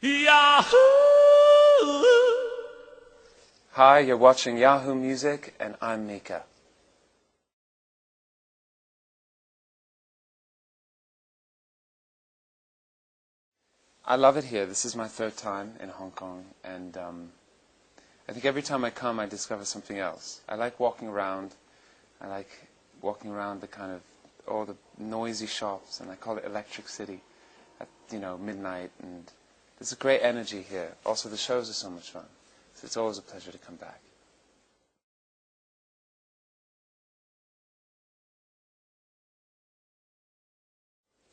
Yahoo! Hi, you're watching Yahoo Music, and I'm Mika. I love it here. This is my third time in Hong Kong, and I think every time I come, I discover something else. I like walking around. I like walking around the kind of all the noisy shops, and I call it Electric City at midnight. And there's a great energy here. Also, the shows are so much fun, so it's always a pleasure to come back.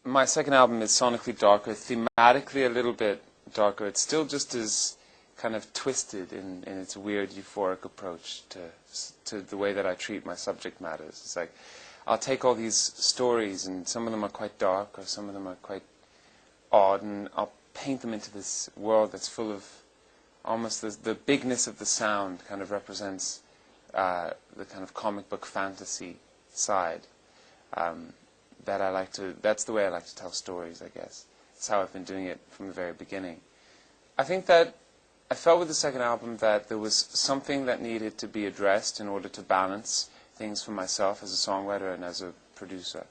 My second album is sonically darker, thematically a little bit darker. It's still just as kind of twisted in its weird euphoric approach to the way that I treat my subject matters. It's like I'll take all these stories, and some of them are quite dark, or some of them are quite odd, and I'll paint them into this world that's full of almost the bigness of the sound kind of represents the kind of comic book fantasy side. That's the way I like to tell stories, I guess. It's how I've been doing it from the very beginning. I think that I felt with the second album that there was something that needed to be addressed in order to balance things for myself as a songwriter and as a producer.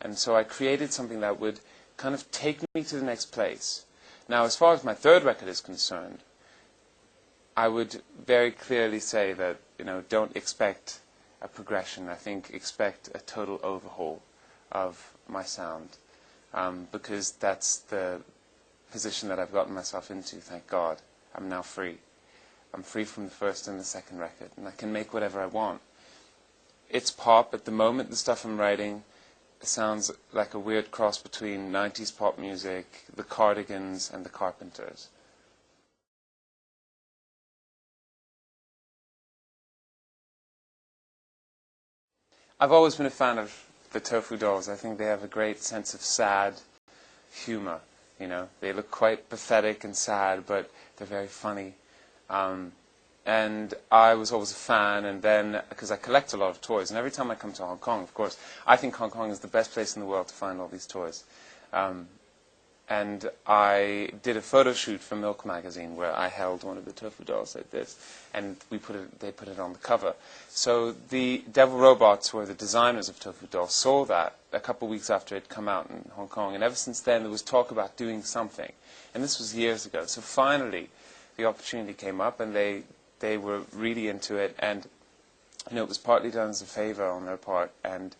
And so I created something that would kind of take me to the next place. Now, as far as my third record is concerned, I would very clearly say that, don't expect a progression. I think expect a total overhaul of my sound, because that's the position that I've gotten myself into, thank God. I'm now free. I'm free from the first and the second record, and I can make whatever I want. It's pop. At the moment, the stuff I'm writing sounds like a weird cross between 90s pop music, the Cardigans, and the Carpenters. I've always been a fan of the Tofu Dogs. I think they have a great sense of sad humor. They look quite pathetic and sad, but they're very funny. And I was always a fan, and then, because I collect a lot of toys, and every time I come to Hong Kong, of course, I think Hong Kong is the best place in the world to find all these toys. And I did a photo shoot for Milk magazine where I held one of the Tofu Dolls like this, and they put it on the cover. So the Devil Robots, who are the designers of Tofu Dolls, saw that a couple of weeks after it had come out in Hong Kong, and ever since then there was talk about doing something. And this was years ago. So finally the opportunity came up, and they were really into it, and it was partly done as a favor on their part, and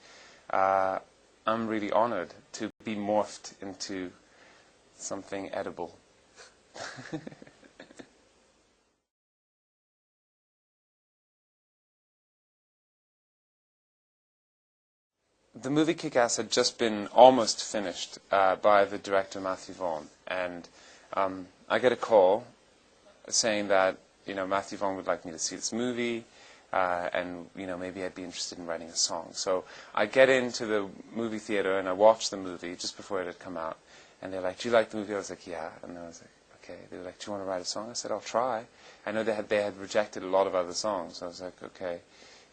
I'm really honored to be morphed into something edible. The movie Kick-Ass had just been almost finished by the director Matthew Vaughn, and I get a call saying that Matthew Vaughn would like me to see this movie, and maybe I'd be interested in writing a song. So I get into the movie theater and I watch the movie just before it had come out. And they're like, "Do you like the movie?" I was like, "Yeah." And I was like, "Okay." They were like, "Do you want to write a song?" I said, "I'll try." I know they had rejected a lot of other songs. So I was like, "Okay,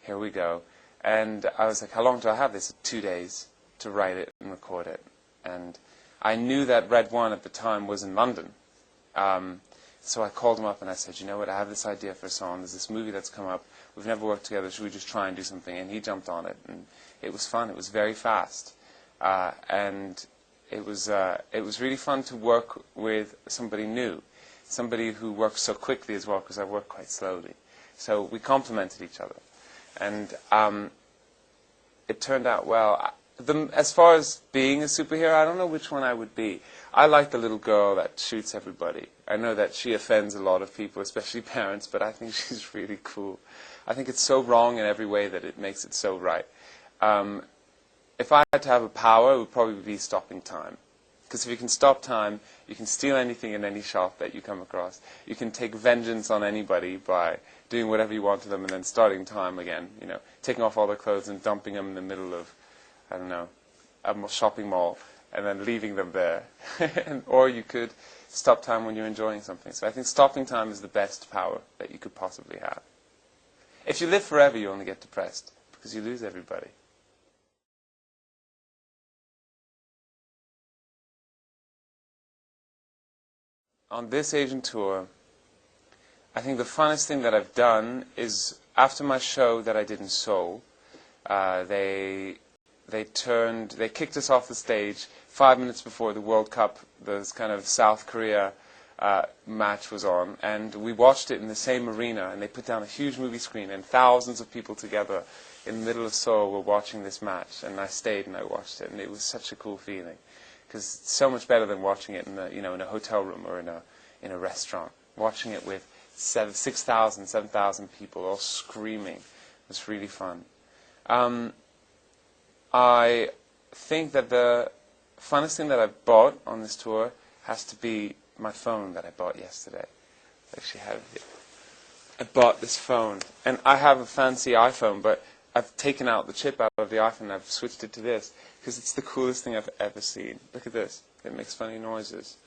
here we go." And I was like, "How long do I have?" They said 2 days to write it and record it. And I knew that Red One at the time was in London. So I called him up and I said, "You know what, I have this idea for a song. There's this movie that's come up. We've never worked together. Should we just try and do something?" And he jumped on it. And it was fun. It was very fast. And it was really fun to work with somebody new, somebody who works so quickly as well, because I work quite slowly. So we complemented each other, and it turned out well. As far as being a superhero, I don't know which one I would be. I like the little girl that shoots everybody. I know that she offends a lot of people, especially parents, but I think she's really cool. I think it's so wrong in every way that it makes it so right. If I had to have a power, it would probably be stopping time. Because if you can stop time, you can steal anything in any shop that you come across. You can take vengeance on anybody by doing whatever you want to them and then starting time again. Taking off all their clothes and dumping them in the middle of, I don't know, a shopping mall and then leaving them there. Or you could stop time when you're enjoying something. So I think stopping time is the best power that you could possibly have. If you live forever, you only get depressed because you lose everybody. On this Asian tour, I think the funnest thing that I've done is after my show that I did in Seoul, they kicked us off the stage 5 minutes before the World Cup, the kind of South Korea match was on, and we watched it in the same arena, and they put down a huge movie screen, and thousands of people together in the middle of Seoul were watching this match, and I stayed and I watched it, and it was such a cool feeling, because it's so much better than watching it in in a hotel room or in a restaurant. Watching it with 6,000, 7,000 people all screaming was really fun. I think that the funnest thing that I've bought on this tour has to be my phone that I bought yesterday. I actually have it here. I bought this phone, and I have a fancy iPhone, but I've taken out the chip out of the iPhone and I've switched it to this, because it's the coolest thing I've ever seen. Look at this. It makes funny noises.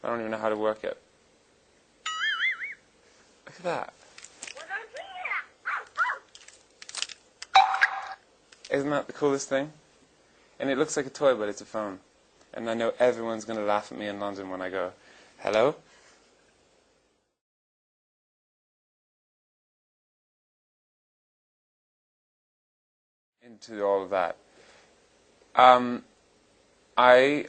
I don't even know how to work it. Look at that. Isn't that the coolest thing? And it looks like a toy, but it's a phone. And I know everyone's going to laugh at me in London when I go, hello? Into all of that. I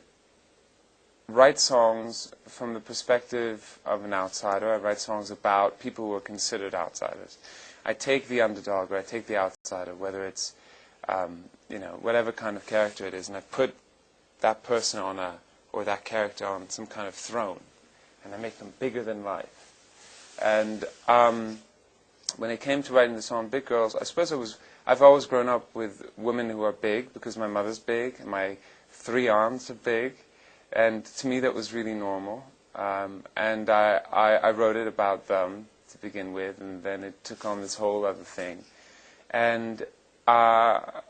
write songs from the perspective of an outsider. I write songs about people who are considered outsiders. I take the underdog, or I take the outsider, whether it's whatever kind of character it is, and I put that person on or that character on some kind of throne, and I make them bigger than life. And when it came to writing the song Big Girls, I suppose I've always grown up with women who are big, because my mother's big, and my 3 aunts are big, and to me that was really normal. And I wrote it about them to begin with, and then it took on this whole other thing. And I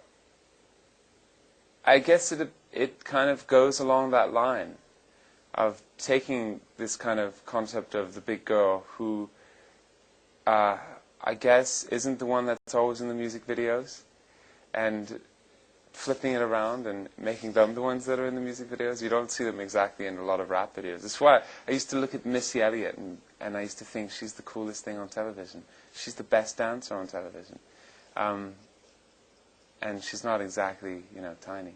guess it kind of goes along that line of taking this kind of concept of the big girl who I guess isn't the one that's always in the music videos, and flipping it around and making them the ones that are in the music videos. You don't see them exactly in a lot of rap videos. That's why I used to look at Missy Elliott and I used to think she's the coolest thing on television. She's the best dancer on television. And she's not exactly, tiny.